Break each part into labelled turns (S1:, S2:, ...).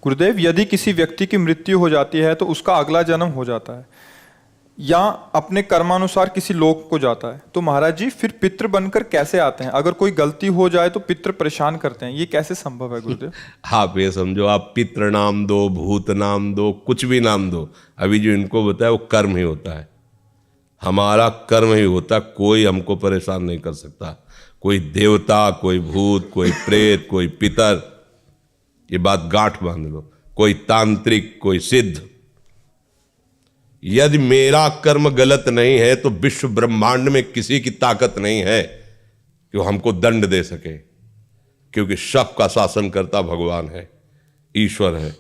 S1: गुरुदेव, यदि किसी व्यक्ति की मृत्यु हो जाती है तो उसका अगला जन्म हो जाता है या अपने कर्मानुसार किसी लोक को जाता है, तो महाराज जी फिर पितृ बनकर कैसे आते हैं? अगर कोई गलती हो जाए तो पितृ परेशान करते हैं, ये कैसे संभव है गुरुदेव?
S2: आप ये समझो, आप पितृ नाम दो, भूत नाम दो, कुछ भी नाम दो, अभी जो इनको बताया वो कर्म ही होता है। हमारा कर्म ही होता, कोई हमको परेशान नहीं कर सकता। कोई देवता, कोई भूत, कोई प्रेत, कोई पितर, ये बात गांठ बांध लो, कोई तांत्रिक, कोई सिद्ध। यदि मेरा कर्म गलत नहीं है तो विश्व ब्रह्मांड में किसी की ताकत नहीं है कि वो हमको दंड दे सके, क्योंकि सबका शासन करता भगवान है, ईश्वर है।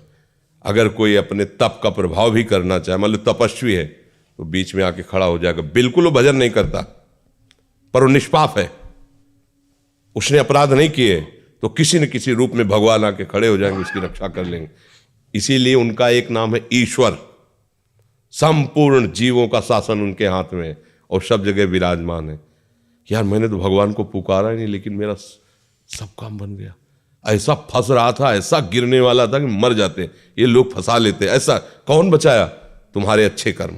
S2: अगर कोई अपने तप का प्रभाव भी करना चाहे, मान लो तपस्वी है, तो बीच में आके खड़ा हो जाएगा, बिल्कुल वो भजन नहीं करता पर वो निष्पाप है, उसने अपराध नहीं किए, तो किसी न किसी रूप में भगवान आके खड़े हो जाएंगे, उसकी रक्षा कर लेंगे। इसीलिए उनका एक नाम है ईश्वर। संपूर्ण जीवों का शासन उनके हाथ में है और सब जगह विराजमान है। यार मैंने तो भगवान को पुकारा ही नहीं, लेकिन मेरा सब काम बन गया। ऐसा फंस रहा था, ऐसा गिरने वाला था कि मर जाते, ये लोग फंसा लेते। ऐसा कौन बचाया? तुम्हारे अच्छे कर्म,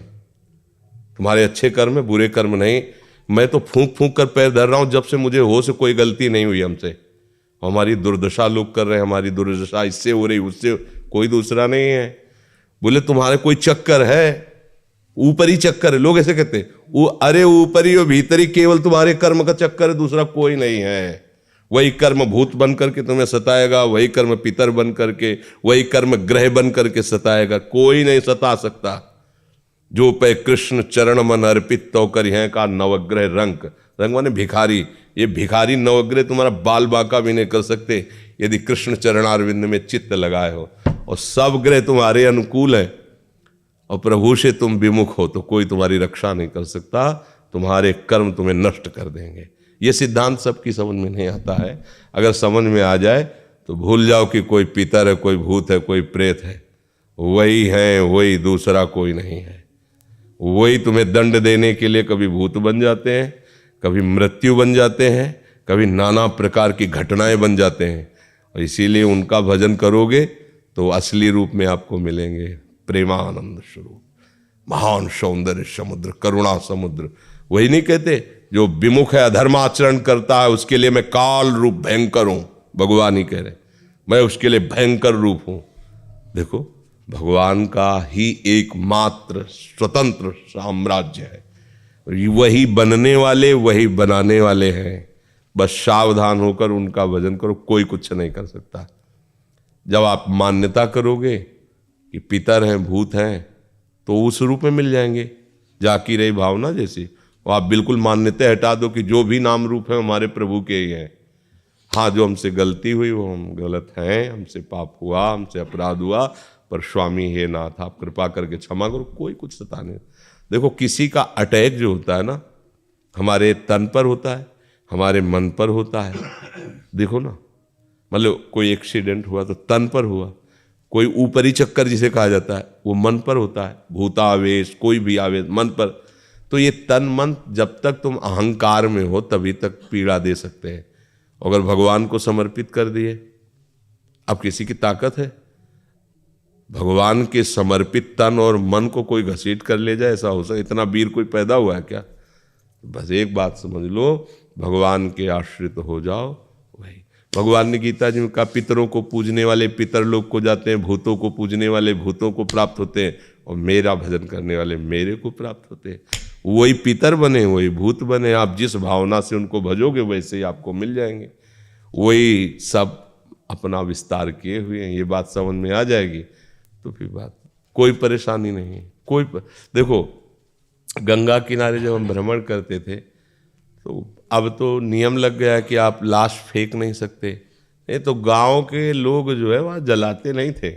S2: तुम्हारे अच्छे कर्म है, बुरे कर्म नहीं। मैं तो फूंक फूंक कर पैर धर रहा हूं, जब से मुझे होश, कोई गलती नहीं हुई हमसे। हमारी दुर्दशा लोग कर रहे हैं, हमारी दुर्दशा इससे हो रही, उससे, कोई दूसरा नहीं है। बोले तुम्हारे कोई चक्कर है, ऊपरी चक्कर है, लोग ऐसे कहते हैं। वो अरे ऊपरी और भीतरी, केवल तुम्हारे कर्म का चक्कर है, दूसरा कोई नहीं है। वही कर्म भूत बन करके तुम्हें सताएगा, वही कर्म पितर बन करके, वही कर्म ग्रह बन करके सताएगा, कोई नहीं सता सकता। जो पे कृष्ण चरण मन अर्पित तो कर हैं का नवग्रह रंग, रंग माने भिखारी। ये भिखारी नवग्रह तुम्हारा बाल बांका भी नहीं कर सकते यदि कृष्ण चरणारविंद में चित्त लगाए हो। और सब ग्रह तुम्हारे अनुकूल है और प्रभु से तुम विमुख हो तो कोई तुम्हारी रक्षा नहीं कर सकता, तुम्हारे कर्म तुम्हें नष्ट कर देंगे। ये सिद्धांत सबकी समझ में नहीं आता है। अगर समझ में आ जाए तो भूल जाओ कि कोई पितर है, कोई भूत है, कोई प्रेत है। वही है, वही, दूसरा कोई नहीं है। वही तुम्हें दंड देने के लिए कभी भूत बन जाते हैं, कभी मृत्यु बन जाते हैं, कभी नाना प्रकार की घटनाएं बन जाते हैं। और इसीलिए उनका भजन करोगे तो असली रूप में आपको मिलेंगे प्रेमानंद स्वरूप, महान सौंदर्य समुद्र, करुणा समुद्र। वही नहीं कहते जो विमुख है, अधर्माचरण करता है, उसके लिए मैं काल रूप भयंकर हूं। भगवान ही कह रहे, मैं उसके लिए भयंकर रूप हूं। देखो, भगवान का ही एकमात्र स्वतंत्र साम्राज्य है, वही बनने वाले, वही बनाने वाले हैं। बस सावधान होकर उनका भजन करो, कोई कुछ नहीं कर सकता। जब आप मान्यता करोगे कि पितर हैं, भूत हैं, तो उस रूप में मिल जाएंगे। जाकी रही भावना जैसी, वो आप बिल्कुल मान्यता हटा दो कि जो भी नाम रूप है हमारे प्रभु के ही हैं। हाँ, जो हमसे गलती हुई वो हम गलत हैं, हमसे पाप हुआ, हमसे अपराध हुआ, पर स्वामी हे नाथ आप कृपा करके क्षमा करो, कोई कुछ सता नहीं। देखो, किसी का अटैक जो होता है ना, हमारे तन पर होता है, हमारे मन पर होता है। देखो ना, मतलब कोई एक्सीडेंट हुआ तो तन पर हुआ, कोई ऊपरी चक्कर जिसे कहा जाता है वो मन पर होता है, भूतावेश, कोई भी आवेश मन पर। तो ये तन मन जब तक तुम अहंकार में हो तभी तक पीड़ा दे सकते हैं। अगर भगवान को समर्पित कर दिए, अब किसी की ताकत है? भगवान के समर्पित तन और मन को कोई घसीट कर ले जाए, ऐसा हो सकता? इतना वीर कोई पैदा हुआ है क्या? बस एक बात समझ लो, भगवान के आश्रित हो जाओ। वही भगवान ने गीता जी में कहा, पितरों को पूजने वाले पितर लोग को जाते हैं, भूतों को पूजने वाले भूतों को प्राप्त होते हैं, और मेरा भजन करने वाले मेरे को प्राप्त होते हैं। वही पितर बने, वही भूत बने, आप जिस भावना से उनको भजोगे वैसे ही आपको मिल जाएंगे। वही सब अपना विस्तार किए हुए हैं। ये बात समझ में आ जाएगी तो फिर बात, कोई परेशानी नहीं है। देखो, गंगा किनारे जब हम भ्रमण करते थे तो अब तो नियम लग गया कि आप लाश फेंक नहीं सकते। नहीं तो गांव के लोग जो है वहाँ जलाते नहीं थे।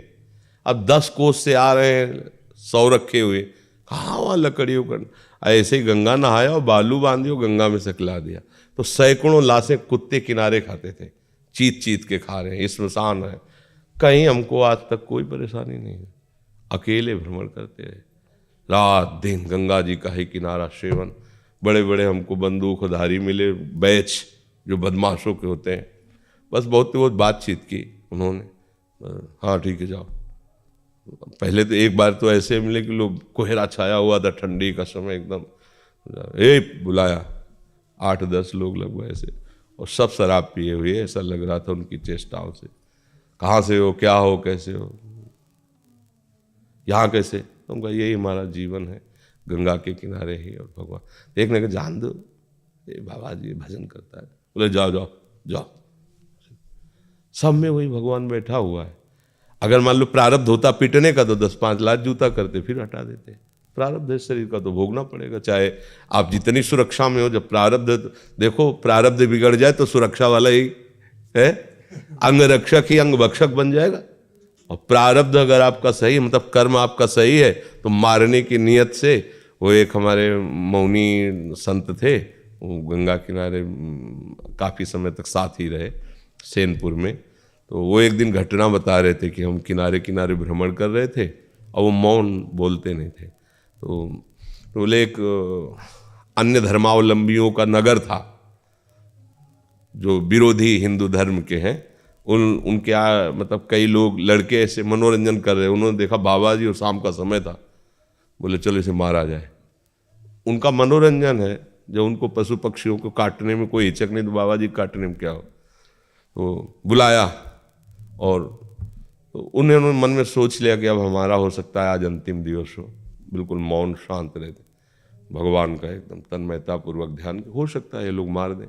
S2: अब 10 कोस से आ रहे हैं, 100 रखे हुए, कहाँ वहाँ लकड़ियों का। ऐसे ही गंगा नहाया और बालू बांधियो, गंगा में सकला दिया, तो सैकड़ों लाशें कुत्ते किनारे खाते थे, चीत चीत के खा रहे हैं। स्मशान है, कहीं हमको आज तक कोई परेशानी नहीं है। अकेले भ्रमण करते रहे, रात दिन गंगा जी का ही किनारा सेवन। बड़े बड़े हमको बंदूकधारी मिले, बैच जो बदमाशों के होते हैं, बस बहुत बहुत बातचीत की उन्होंने। हाँ ठीक है, जाओ। पहले तो एक बार तो ऐसे मिले कि लोग कोहरा छाया हुआ था, ठंडी का समय एकदम, ए बुलाया 8-10 लोग लगभग ऐसे, और सब शराब पिए हुए, ऐसा लग रहा था उनकी चेष्टाओं से। कहाँ से हो, क्या हो, कैसे हो, यहाँ कैसे? तो हम कहा यही हमारा जीवन है, गंगा के किनारे ही, और भगवान देखने का जान दो, ये बाबा जी भजन करता है। बोले जाओ जाओ जाओ, सब में वही भगवान बैठा हुआ है। अगर मान लो प्रारब्ध होता पीटने का तो 10-5 लाख जूता करते, फिर हटा देते। प्रारब्ध है शरीर का तो भोगना पड़ेगा, चाहे आप जितनी सुरक्षा में हो। जब प्रारब्ध, देखो प्रारब्ध बिगड़ जाए तो सुरक्षा वाला ही है, अंग रक्षक ही अंग भक्षक बन जाएगा। और प्रारब्ध अगर आपका सही, मतलब कर्म आपका सही है, तो मारने की नियत से, वो एक हमारे मौनी संत थे, वो गंगा किनारे काफ़ी समय तक साथ ही रहे सेनपुर में। तो वो एक दिन घटना बता रहे थे कि हम किनारे किनारे भ्रमण कर रहे थे और वो मौन बोलते नहीं थे। तो बोले एक अन्य धर्मावलंबियों का नगर था जो विरोधी हिंदू धर्म के हैं, उनके मतलब कई लोग लड़के ऐसे मनोरंजन कर रहे, उन्होंने देखा बाबा जी और शाम का समय था, बोले चलो इसे मारा जाए। उनका मनोरंजन है, जब उनको पशु पक्षियों को काटने में कोई हिचक नहीं, तो बाबा जी काटने में क्या हो। तो बुलाया, और तो उन्होंने मन में सोच लिया कि अब हमारा हो सकता है आज अंतिम दिवस हो। बिल्कुल मौन शांत रहते, भगवान का एकदम तन्मयता पूर्वक ध्यान, हो सकता है ये लोग मार दें।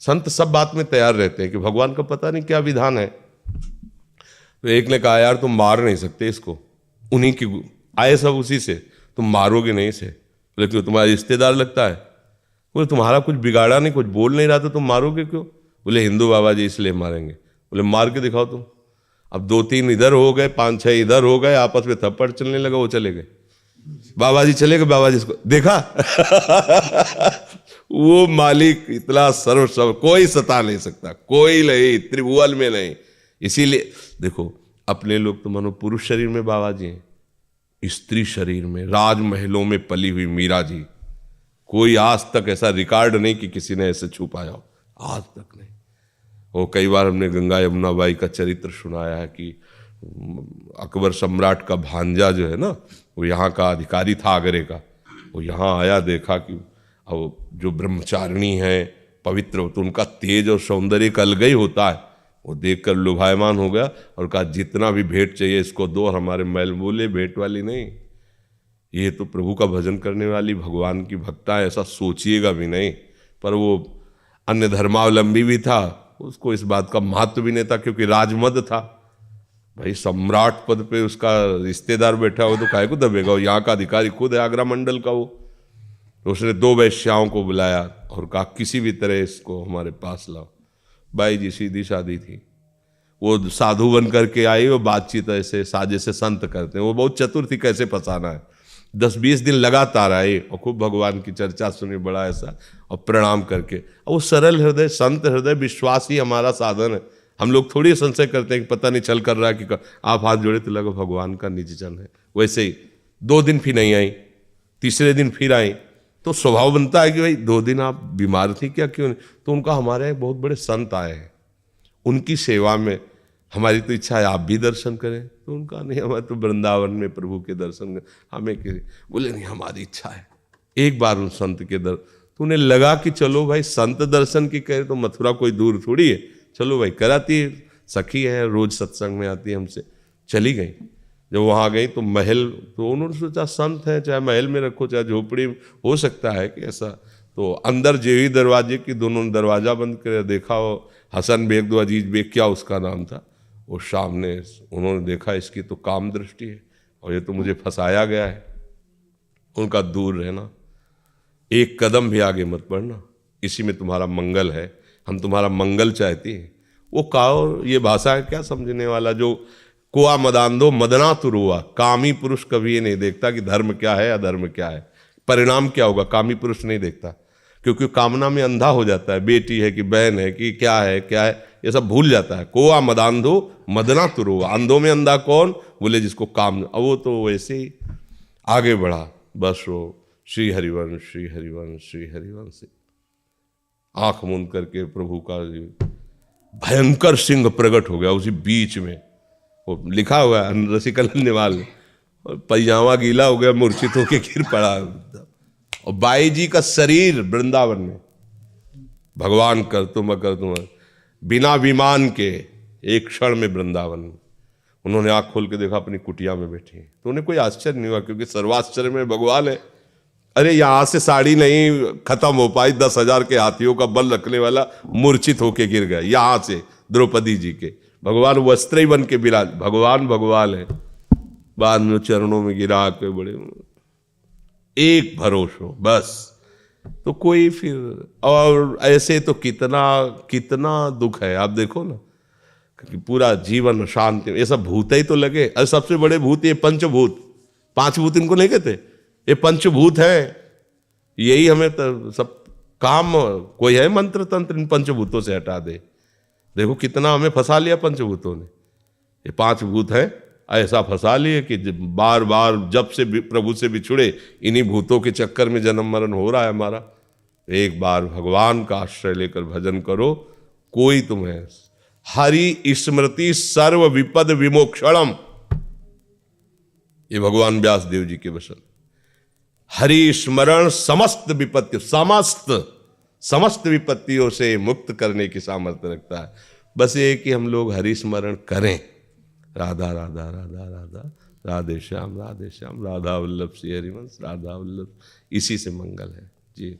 S2: संत सब बात में तैयार रहते हैं कि भगवान का पता नहीं क्या विधान है। तो एक ने कहा यार तुम मार नहीं सकते इसको, उन्हीं की आए सब उसी से, तुम मारोगे नहीं इसे। बोले क्यों, तुम्हारा रिश्तेदार लगता है? बोले तुम्हारा कुछ बिगाड़ा नहीं, कुछ बोल नहीं रहा तो तुम मारोगे क्यों? बोले हिंदू बाबा जी इसलिए मारेंगे। बोले मार के दिखाओ तुम। अब 2-3 इधर हो गए, 5-6 इधर हो गए, आपस में थप्पड़ चलने लगा, वो चले गए, बाबा जी चले गए। बाबा जी इसको देखा वो मालिक इतना सर्वसर्व, कोई सता नहीं सकता, कोई नहीं, त्रिभुवन में नहीं। इसीलिए देखो अपने लोग तो मानो पुरुष शरीर में बाबा जी हैं, स्त्री शरीर में राजमहलों में पली हुई मीरा जी, कोई आज तक ऐसा रिकॉर्ड नहीं कि किसी ने ऐसे छू पाया हो, आज तक नहीं। वो कई बार हमने गंगा यमुना बाई का चरित्र सुनाया है कि अकबर सम्राट का भांजा जो है ना, वो यहाँ का अधिकारी था आगरे का, वो यहाँ आया, देखा कि अब जो ब्रह्मचारिणी है पवित्र, तो उनका तेज और सौंदर्य एक अलग ही होता है। वो देखकर लुभायमान हो गया और कहा जितना भी भेंट चाहिए इसको दो, और हमारे मैल। बोले भेंट वाली नहीं, ये तो प्रभु का भजन करने वाली भगवान की भक्ता है, ऐसा सोचिएगा भी नहीं। पर वो अन्य धर्मावलंबी भी था, उसको इस बात का महत्व भी नहीं था, क्योंकि राजमद था भाई, सम्राट पद पे उसका रिश्तेदार बैठा हो तो काहे को दबेगा, वो यहाँ का अधिकारी खुद है, आगरा मंडल का वो। तो उसने 2 वैश्याओं को बुलाया और कहा किसी भी तरह इसको हमारे पास लाओ। बाई जी सीधी सादी थी, वो साधु बन करके आई, वो बातचीत ऐसे साजे से संत करते हैं, वो बहुत चतुर थी कैसे फंसाना है। 10-20 दिन लगातार आई और खूब भगवान की चर्चा सुनी, बड़ा ऐसा, और प्रणाम करके। और वो सरल हृदय, संत हृदय, विश्वास ही हमारा साधन है। हम लोग थोड़ी संशय करते हैं कि पता नहीं चल कर रहा है कि आप हाथ जोड़े तो लगा भगवान का निज जन है। वैसे ही 2 दिन फिर नहीं आई, तीसरे दिन फिर आई, तो स्वभाव बनता है कि भाई 2 दिन आप बीमार थी क्या, क्यों नहीं? तो उनका हमारे एक बहुत बड़े संत आए हैं, उनकी सेवा में हमारी तो इच्छा है आप भी दर्शन करें। तो उनका नहीं, हमारे तो वृंदावन में प्रभु के दर्शन हमें के। बोले नहीं हमारी इच्छा है एक बार उन संत के तो उन्हें लगा कि चलो भाई संत दर्शन की कहे तो मथुरा कोई दूर थोड़ी है, चलो भाई कराती है, सखी है, रोज सत्संग में आती है हमसे, चली गई। जब वहाँ गई तो महल, तो उन्होंने सोचा संत है, चाहे महल में रखो चाहे झोपड़ी, हो सकता है कि ऐसा। तो अंदर जेवी दरवाजे की दोनों दरवाजा बंद कर देखा, वो हसन बेग दो अजीज बेग क्या उसका नाम था, वो सामने उन्होंने देखा इसकी तो काम दृष्टि है और ये तो मुझे फंसाया गया है। उनका दूर रहना, एक कदम भी आगे मत बढ़ना, इसी में तुम्हारा मंगल है, हम तुम्हारा मंगल चाहते हैं। वो काओ ये भाषा है क्या समझने वाला, जो कुआ मदान मदना तुरुआ, कामी पुरुष कभी ये नहीं देखता कि धर्म क्या है अधर्म क्या है, परिणाम क्या होगा, कामी पुरुष नहीं देखता, क्योंकि कामना में अंधा हो जाता है, बेटी है कि बहन है कि क्या है ये सब भूल जाता है। कोआ मदांधो मदना तुरुआ, अंधों में अंधा कौन, बोले जिसको काम। अब वो तो वैसे ही आगे बढ़ा, बस वो श्री हरिवंश श्री हरिवंश श्री हरिवंश से आंख मूंद करके प्रभु का भयंकर सिंह प्रकट हो गया उसी बीच में। वो लिखा हुआ है रसिकल निवाल, और पैजामा गीला हो गया, मूर्छित होके गिर पड़ा। और बाई जी का शरीर वृंदावन में, भगवान कर तुम बिना विमान के एक क्षण में वृंदावन में। उन्होंने आंख खोल के देखा अपनी कुटिया में बैठी हैं, तो उन्हें कोई आश्चर्य नहीं हुआ, क्योंकि सर्वाश्चर्य में भगवान है। अरे यहां से साड़ी नहीं खत्म हो पाई, 10,000 के हाथियों का बल रखने वाला मूर्छित होके गिर गया। यहां से द्रौपदी जी के भगवान वस्त्र ही बन के विराज, भगवान है। बाद में चरणों में गिरा के बड़े एक भरोसा बस। तो कोई फिर, और ऐसे तो कितना दुख है। आप देखो ना, कि पूरा जीवन शांति, ये सब भूत ही तो लगे। अरे सबसे बड़े भूत ये पंचभूत, 5 भूत इनको नहीं कहते, ये पंचभूत है। यही हमें तो सब काम, कोई है मंत्र तंत्र इन पंचभूतों से हटा दे। देखो कितना हमें फंसा लिया पंचभूतों ने। ये 5 भूत है, ऐसा फंसा लिए कि बार बार जब से प्रभु से बिछुड़े इन्हीं भूतों के चक्कर में जन्म मरण हो रहा है हमारा। एक बार भगवान का आश्रय लेकर भजन करो, कोई तुम्हें, हरि स्मृति सर्व विपद विमोक्षणम, ये भगवान व्यास देव जी के वचन। हरि स्मरण समस्त विपत्ति, समस्त विपत्तियों से मुक्त करने की सामर्थ्य रखता है। बस ये कि हम लोग हरि स्मरण करें। राधा राधा राधा राधा, राधे श्याम राधा वल्लभ श्री हरिवंश, राधा वल्लभ, इसी से मंगल है जी।